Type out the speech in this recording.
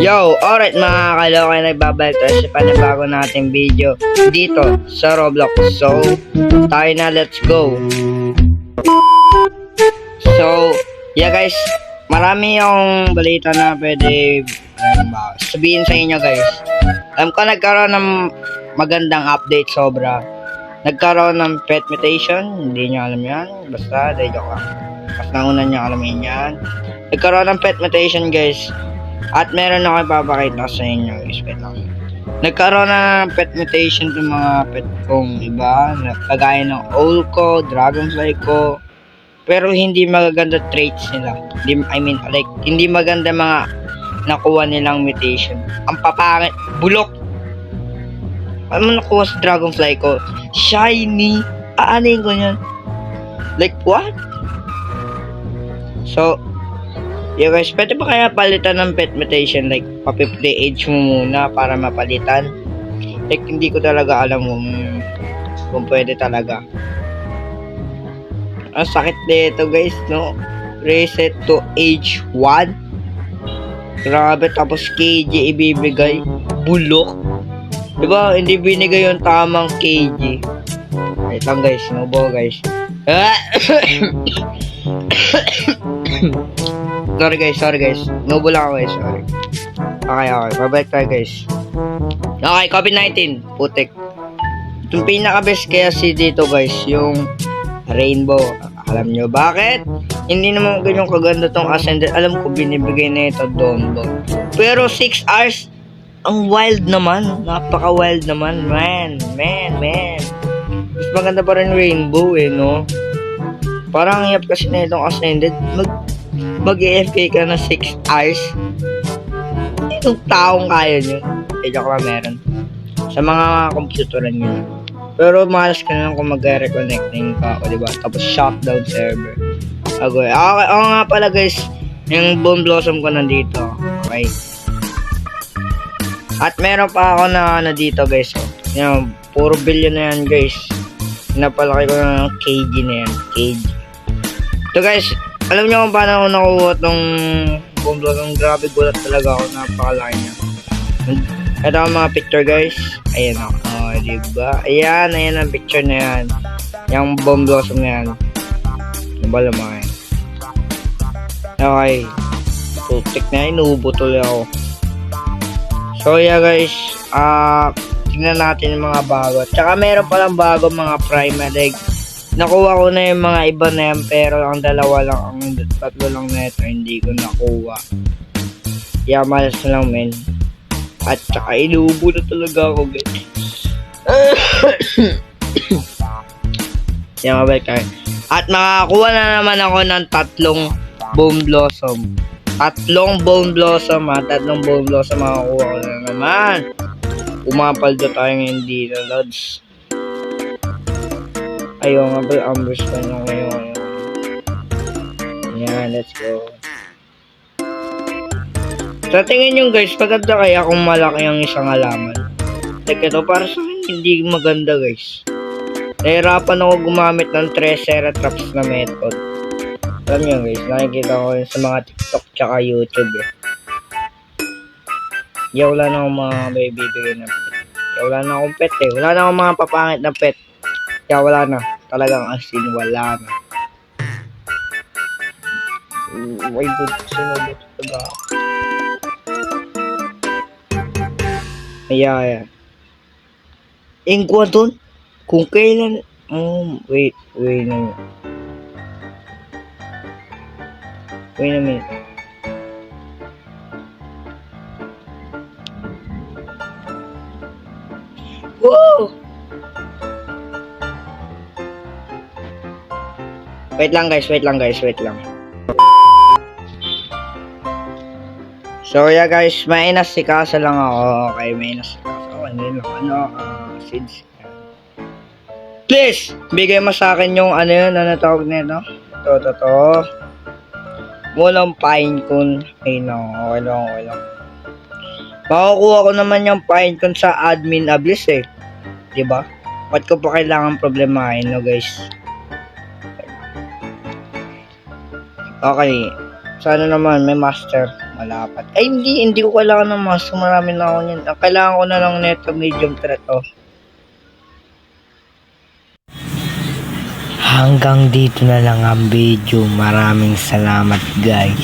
Yo, alright mga kaloka, nagbabalik tayo sa panibago nating video dito sa Roblox. So, tayo na, let's go. So, yeah guys, marami yung balita na pwede sabihin sa inyo guys. Alam ko nagkaroon ng magandang update sobra. Nagkaroon ng pet mutation, hindi nyo alam yan. Basta, dahil joke lang. Mas nauna nyo alamin yan. Nagkaroon ng pet mutation guys. At meron ako ipapakita sa inyo guys. Nagkaroon na ng pet mutation ng mga pet kong iba. Kagaya ng owl ko, dragonfly ko. Pero hindi magaganda traits nila. Hindi maganda mga nakuha nilang mutation. Ang papangit, bulok. Ano nakuha sa dragonfly ko? Shiny. Aanin ko yun. Like what? So, yeah guys, pwede ba kaya palitan ng pet mutation? Like, pa-50 age mo muna para mapalitan. Like, hindi ko talaga alam kung pwede talaga. Ang sakit dito guys, no? Reset to age 1. Grabe, tapos KG ibibigay. Bulok. Diba, hindi binigay yung tamang KG. Wait lang guys, sinubo guys. Sorry guys. Nubo lang ako guys, sorry. Okay. Babalik tayo guys. Okay, COVID-19. Putik. Itong pinaka-best kaya dito guys, yung rainbow. Alam nyo bakit? Hindi naman ganyan kaganda tong ascendant. Alam ko binibigay na ito doon. Pero 6 hours, ang wild naman. Napaka-wild naman. Man. Mas maganda pa rin rainbow no? Parang hiyap kasi na itong ascendant. Mag-AFK ka na 6 hours. Itong taong kaya nyo. Joke lang meron. Sa mga computeran nyo. Pero malas ka na lang kung mag-reconnecting ka ako, diba? Tapos shutdown server. Okay. Ako nga pala guys, yung Bone Blossom ko nandito. Okay. At meron pa ako na dito guys. Yan, puro billion na yan guys. Napalaki ko na ng KG na yan. KG. So guys, alam nyo kung paano ako nakuha itong Bone Blossom. Grabe, gulat talaga ako. Napakalaki niya. Ito ang mga picture guys. Ayan o. Diba? Ayan ang picture na yan. Yung Bone Blossom na yan. Diba naman? Okay. Putik na yun. Inuubo tuloy ako. So yeah guys. Tingnan natin yung mga bago. Tsaka meron palang bago mga primary. Nakuha ko na yung mga iba na yan. Pero ang dalawa lang. Ang tatlo lang na ito. Hindi ko nakuha. Yeah, malas na lang men. At tsaka inuubo na talaga ako guys. Yan, mabalik tayo. At makakuha na naman ako ng 3 Bone Blossom. 3 Bone Blossom ha. 3 Bone Blossom makakuha ko na naman. Umapaldo tayo ngayon dito, Lods. Ayaw nga ba, ambush pa nyo ngayon. Yan, let's go. Sa tingin nyo guys, maganda kaya kung malaki ang isang halaman. Like ito, para sa akin, hindi maganda guys. Nahirapan ako gumamit ng Triceratops na method. Alam nyo guys, nakikita ko yun sa mga TikTok tsaka YouTube wala na akong mga bibigay na pet. Wala na akong pet Wala na akong mga papangit na pet. Wala na. Talagang as in, wala na. Oh my god, sinubot talaga ako. Ayan. Ingkwa doon. Kung kailan... wait a minute. Woo! Wait lang guys. So yeah guys, may inasikasa lang ako. Okay, may inasikasa ako. Seeds. Please, bigay mo sa akin yung ano yun, ano tawag nito? Ito. Walang pine cone. Ay no, okay lang. Makukuha ko naman yung pine cone sa admin ablis eh. Diba? Ba't ko pa kailangan problemahin, no guys? Okay. Sana naman may master. Malapat. Ay, hindi ko kailangan ng master. Marami na ako niyan. Ang kailangan ko na lang neto medium threat, oh. Hanggang dito na lang ang video. Maraming salamat, guys.